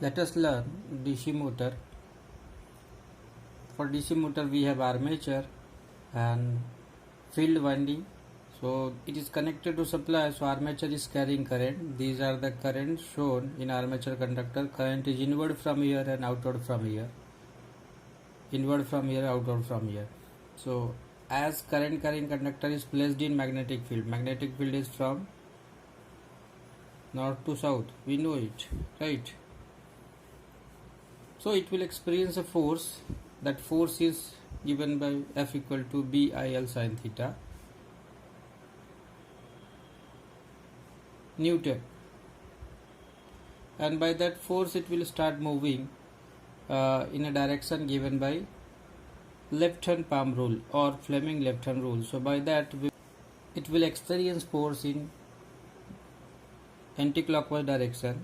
Let us learn DC motor. For DC motor we have armature and field winding. So it is connected to supply, so armature is carrying current. These are the currents shown in armature conductor. Current is inward from here and outward from here. Inward from here, outward from here. So as current carrying conductor is placed in magnetic field is from north to south, we know it, right? So it will experience a force. That force is given by F equal to BIL sin theta Newton, and by that force it will start moving in a direction given by left hand palm rule or Fleming left hand rule. So by that it will experience force in anti-clockwise direction,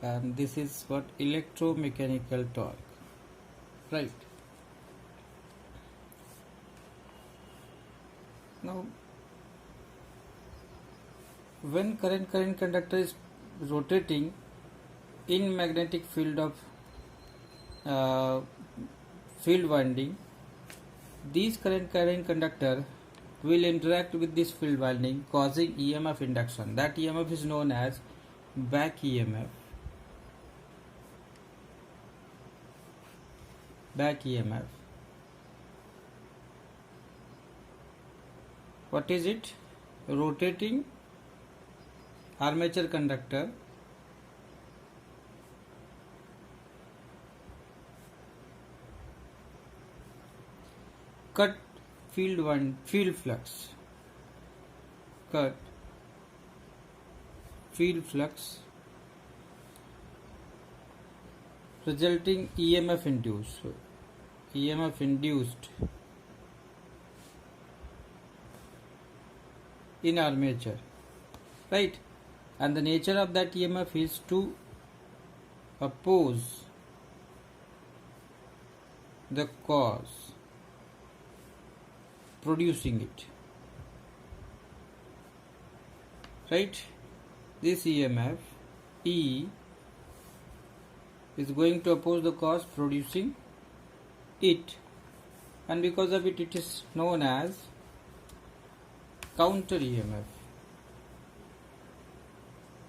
and this is what electromechanical torque, right? Now when current conductor is rotating in magnetic field of field winding, these current carrying conductor will interact with this field winding, causing EMF induction. That EMF is known as back EMF. Back EMF. What is it? Rotating armature conductor cut field flux, cut field flux, resulting EMF induced. So, EMF induced in armature, right? And the nature of that EMF is to oppose the cause producing it, right? This EMF E is going to oppose the cause producing it, and because of it, it is known as counter EMF.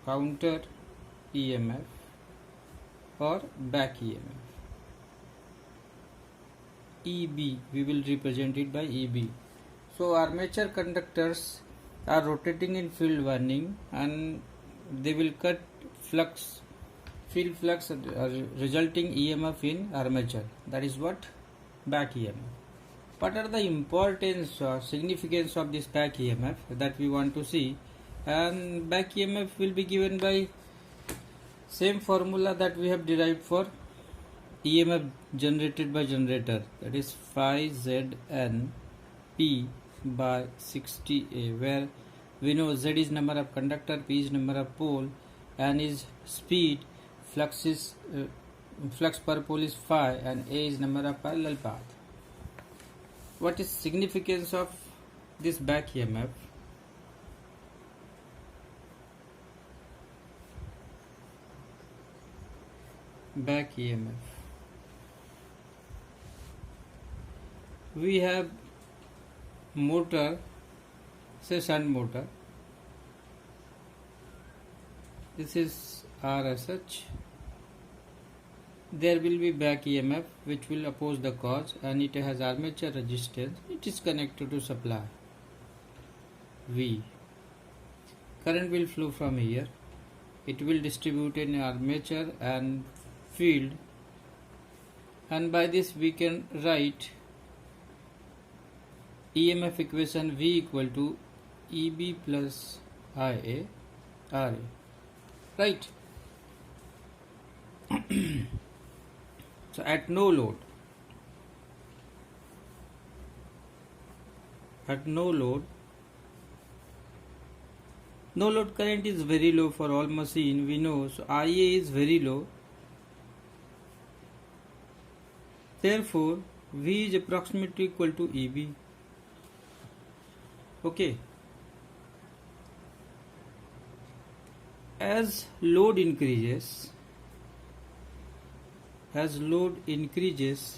Counter EMF or back EMF. EB, we will represent it by EB. So armature conductors are rotating in field winding and they will cut field flux resulting EMF in armature. That is what back EMF. What are the importance or significance of this back EMF that we want to see? And back EMF will be given by same formula that we have derived for EMF generated by generator, that is phi Zn P by 60A, where we know Z is number of conductor, P is number of pole, N is speed, flux per pole is phi, and A is number of parallel path. What is significance of this back EMF? Back EMF. We have motor, say shunt motor. This is RSH. There will be back EMF which will oppose the cause, and it has armature resistance. It is connected to supply V. Current will flow from here. It will distribute in armature and field, and by this we can write EMF equation V equal to EB plus IA RA, right? So at no load, no load current is very low for all machine, we know. So IA is very low, therefore V is approximately equal to EB. Okay, as load increases, as load increases,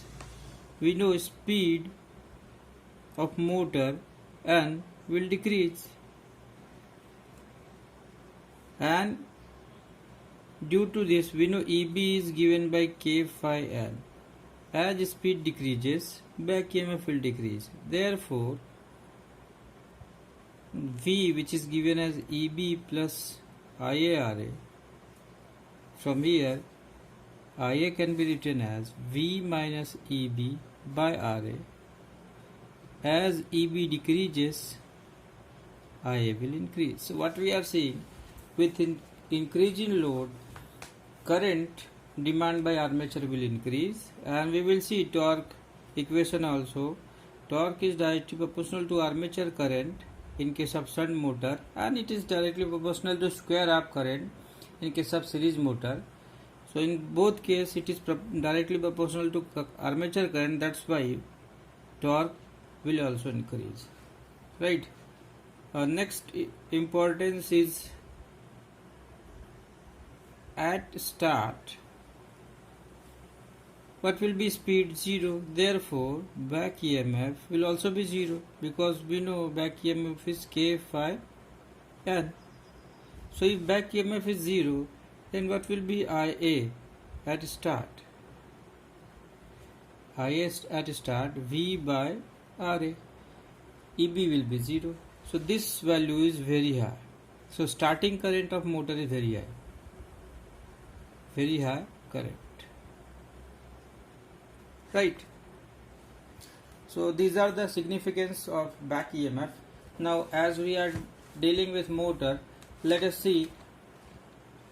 we know speed of motor N will decrease, and due to this we know EB is given by K phi N. As speed decreases, back EMF will decrease. Therefore, V, which is given as EB plus IaRa, from here Ia can be written as V minus EB by Ra. As EB decreases, Ia will increase. So what we are seeing, with increasing load, current demand by armature will increase, and we will see torque equation also. Torque is directly proportional to armature current in case of shunt motor, and it is directly proportional to square arc current in case of series motor. So in both cases it is directly proportional to armature current, that's why torque will also increase, right? Next importance is at start what will be speed? 0. Therefore back EMF will also be 0, because we know back EMF is K phi N. So if back EMF is 0, then what will be Ia at start? Ia at start V by Ra. EB will be 0. So this value is very high. So starting current of motor is very high. Very high current. Right. So these are the significance of back EMF. Now as we are dealing with motor, let us see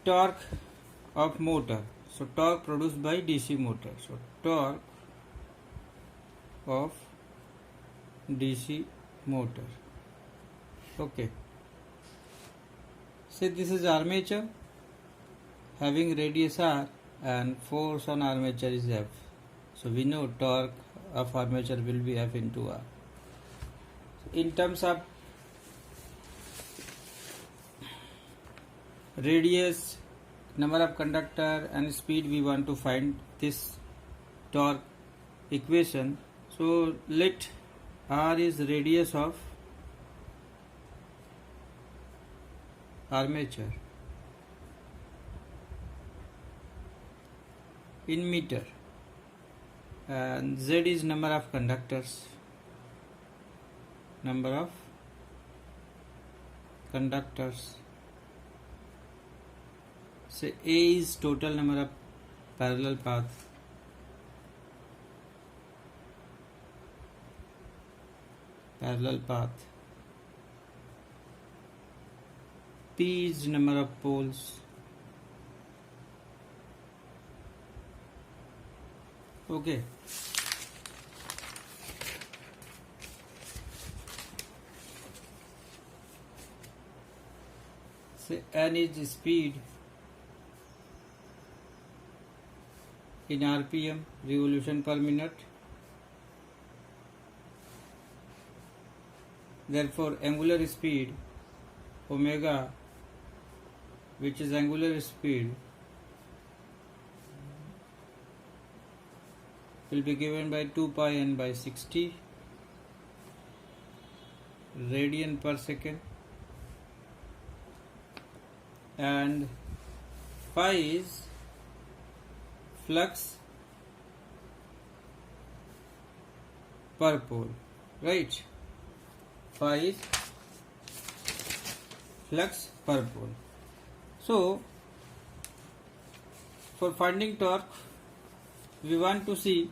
torque of motor. So torque produced by DC motor. So torque of DC motor. Okay. Say this is armature having radius R and force on armature is F. So we know torque of armature will be F into R. In terms of radius, number of conductor and speed, we want to find this torque equation. So let R is radius of armature in meter, and Z is number of conductors. Number of conductors. Say A is total number of parallel path. Parallel path. P is number of poles. Okay. Say N is speed in RPM, revolution per minute. Therefore angular speed omega, which is angular speed, will be given by 2 pi n by 60 radian per second, and phi is flux per pole, right? Phi is flux per pole. So for finding torque, we want to see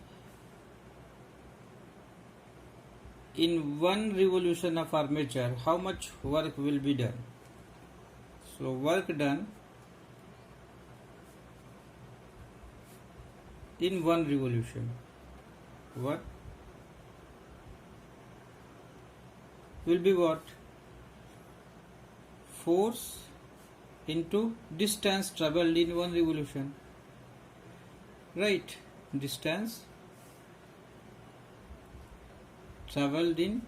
in one revolution of armature how much work will be done. So work done in one revolution, what will be what? Force into distance traveled in one revolution, right? Distance traveled in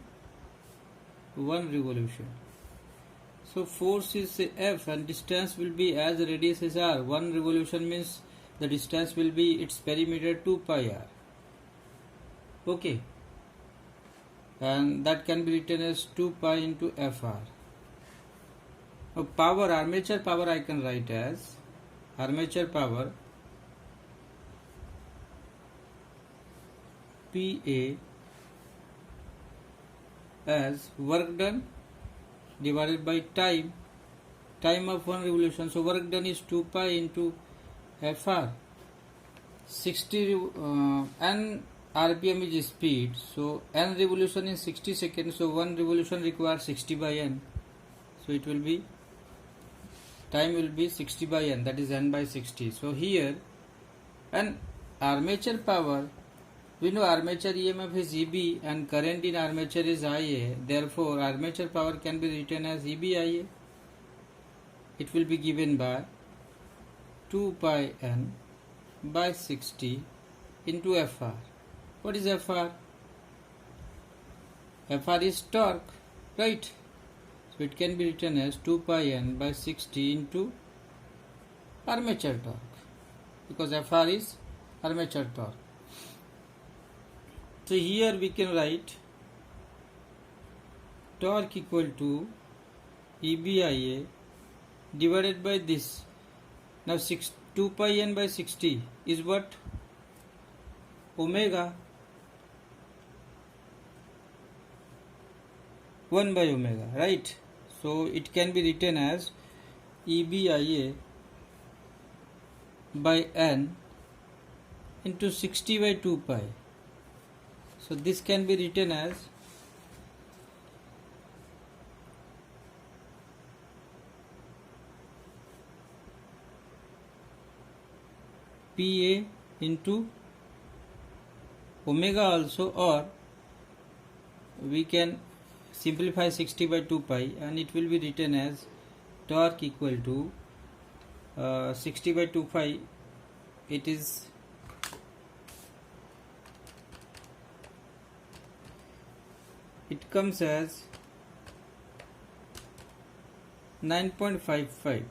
one revolution. So force is F and distance will be as radius is R. One revolution means the distance will be its perimeter 2 pi r. Okay, and that can be written as 2 pi into Fr. Now power, armature power, I can write as armature power PA as work done divided by time of one revolution. So work done is 2 pi into Fr. 60 n RPM is speed, so n revolution is 60 seconds, so one revolution requires 60 by n, so it will be, time will be 60 by n, that is n by 60. So here, and armature power, we know armature EMF is EB and current in armature is IA, therefore armature power can be written as EBIA. It will be given by 2 pi n by 60 into Fr. What is Fr? Fr is torque, right? So it can be written as 2 pi n by 60 into armature torque, because Fr is armature torque. So here we can write torque equal to EBIA divided by this. Now 2 pi n by 60 is what? Omega, 1 by omega, right? So it can be written as EBIA by n into 60 by 2 pi. So this can be written as PA into omega also, or we can simplify 60 by 2 pi and it will be written as torque equal to 60 by 2 pi, it is it comes as 9.55.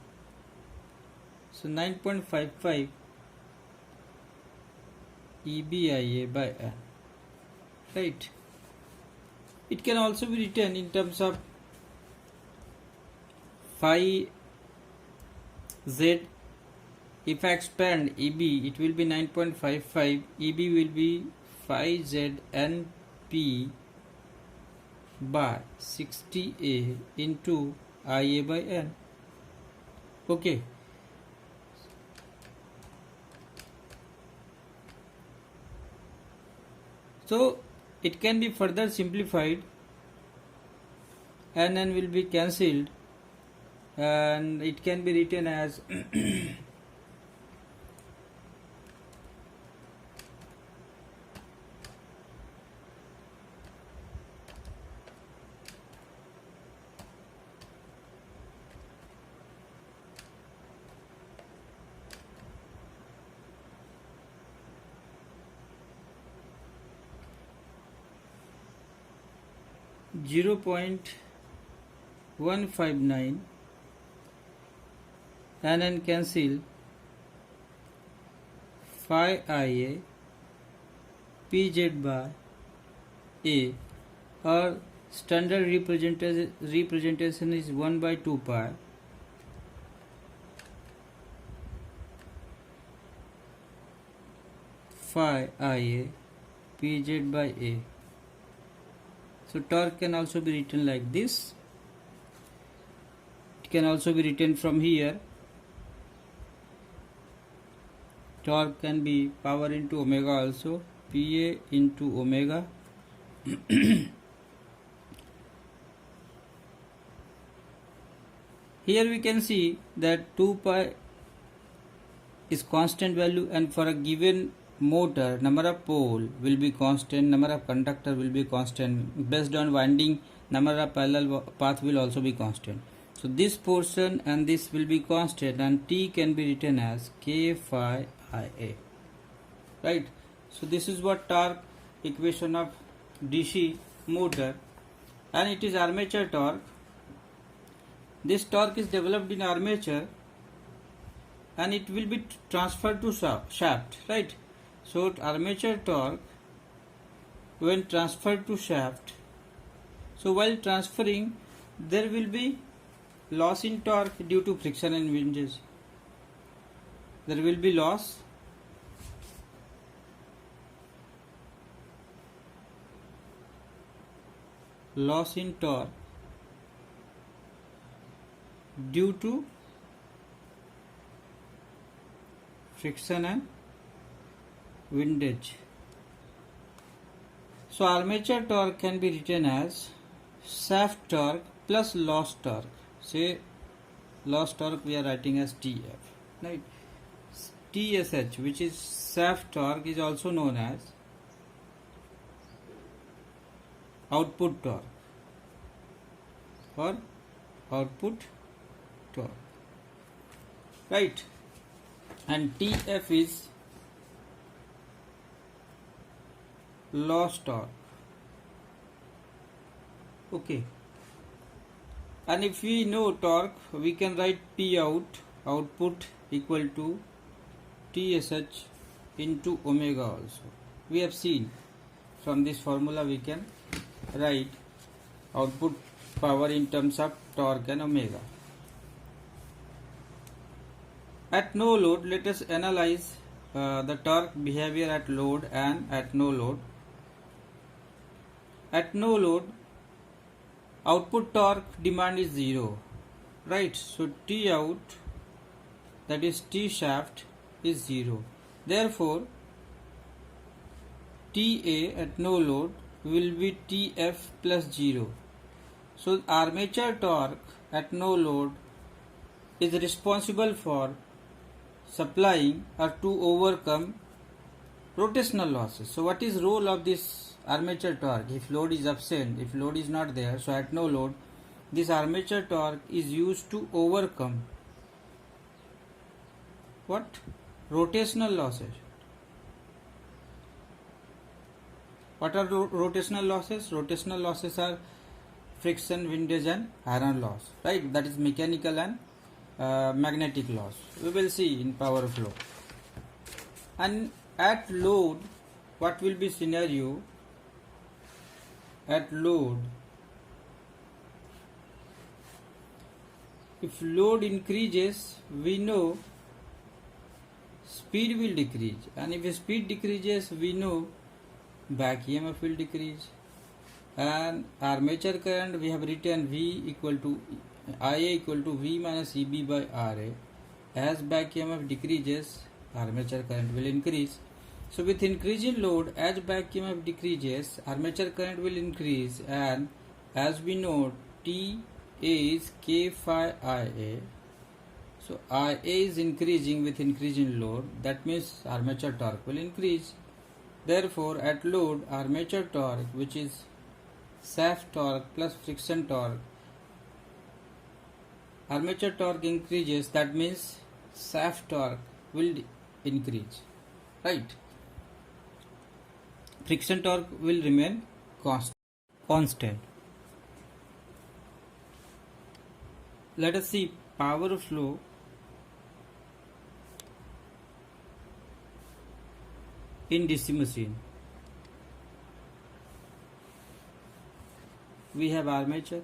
So 9.55 EBIA by n, right? It can also be written in terms of phi z. If I expand EB, it will be 9.55. EB will be phi z n p by 60A into IA by n. Okay. So it can be further simplified, n will be cancelled and it can be written as 0.159 n cancel phi IA pz by a, or standard representation is 1 by 2 pi phi IA pz by a. So torque can also be written like this. It can also be written from here. Torque can be power into omega also, PA into omega. Here we can see that 2 pi is constant value, and for a given motor, number of pole will be constant, number of conductor will be constant, based on winding number of parallel path will also be constant. So this portion and this will be constant, and T can be written as K phi IA, right? So this is what torque equation of DC motor, and it is armature torque. This torque is developed in armature and it will be transferred to shaft, right? So armature torque when transferred to shaft, so while transferring there will be loss in torque due to friction and windage. There will be loss in torque due to friction and windage. So armature torque can be written as shaft torque plus loss torque. Say loss torque we are writing as TF, right? TSH, which is shaft torque, is also known as output torque or output torque, right? And TF is loss torque. Okay, and if we know torque, we can write P out, output, equal to TSH into omega also. We have seen from this formula we can write output power in terms of torque and omega. At no load, let us analyze the torque behavior at load and at no load. At no load, output torque demand is 0, right? So T out, that is T shaft, is 0. Therefore TA at no load will be TF plus 0. So armature torque at no load is responsible for supplying or to overcome rotational losses. So what is role of this armature torque? If load is absent, if load is not there, so at no load this armature torque is used to overcome what? Rotational losses. What are rotational losses? Rotational losses are friction, windage and iron loss, right? That is mechanical and magnetic loss. We will see in power flow. And at load, what will be scenario? At load, if load increases, we know speed will decrease, and if speed decreases, we know back EMF will decrease. And armature current, we have written V equal to IA equal to V minus EB by RA. As back EMF decreases, armature current will increase. So with increasing load, as back EMF decreases, armature current will increase, and as we know T is K phi IA. So IA is increasing with increasing load, that means armature torque will increase. Therefore at load, armature torque, which is shaft torque plus friction torque, armature torque increases, that means shaft torque will increase, right? Friction torque will remain constant. Let us see power flow in DC machine. We have armature,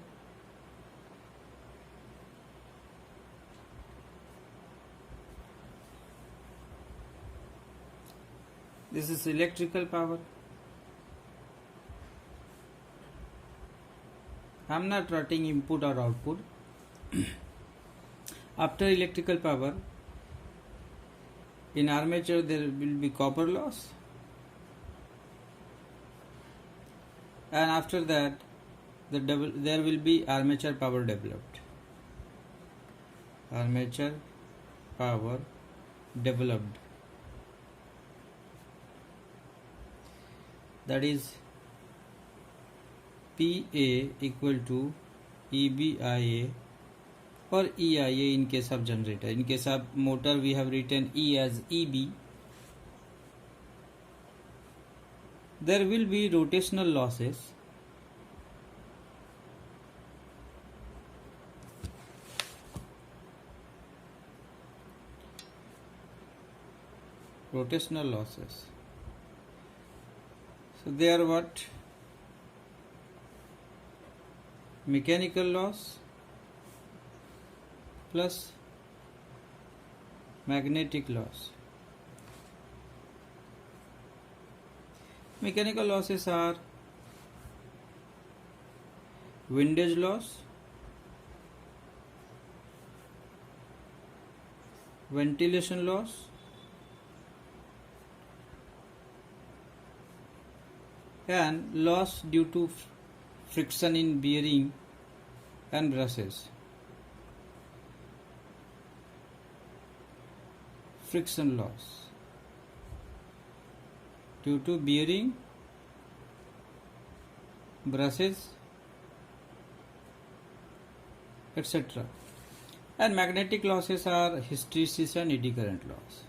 this is electrical power. I am not writing input or output. After electrical power, in armature there will be copper loss, and after that there will be armature power developed. Armature power developed, that is PA equal to EBIA or EIA in case of generator. In case of motor, we have written E as EB. There will be rotational losses. rotational losses. So they are what? Mechanical loss plus magnetic loss. Mechanical losses are windage loss, ventilation loss, and loss due to friction in bearing and brushes. Friction loss due to bearing, brushes, etc. And magnetic losses are hysteresis and eddy current loss.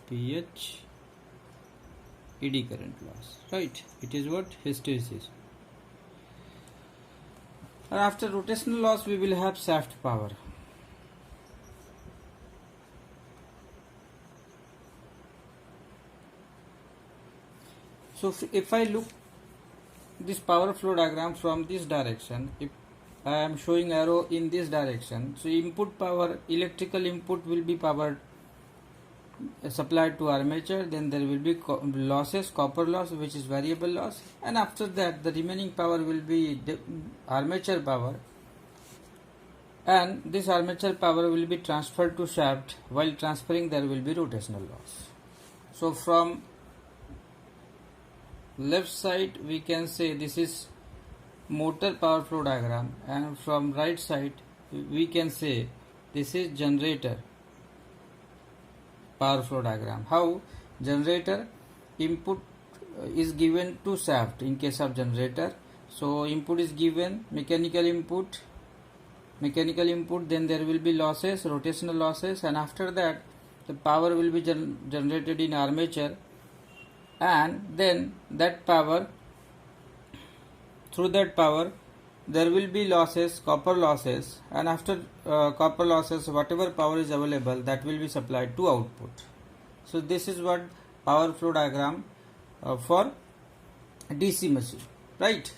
pH, eddy current loss. Right? It is what? Hysteresis. And after rotational loss, we will have shaft power. So if I look this power flow diagram from this direction, if I am showing arrow in this direction, so input power, electrical input will be power supplied to armature, then there will be losses, copper loss, which is variable loss, and after that the remaining power will be armature power, and this armature power will be transferred to shaft. While transferring, there will be rotational loss. So from left side we can say this is motor power flow diagram, and from right side we can say this is generator power flow diagram. How? Generator input is given to shaft in case of generator. So input is given, mechanical input, then there will be losses, rotational losses, and after that the power will be generated in armature, and then that power, through that power there will be losses, copper losses, and after copper losses, whatever power is available, that will be supplied to output. So this is what power flow diagram for DC machine, right?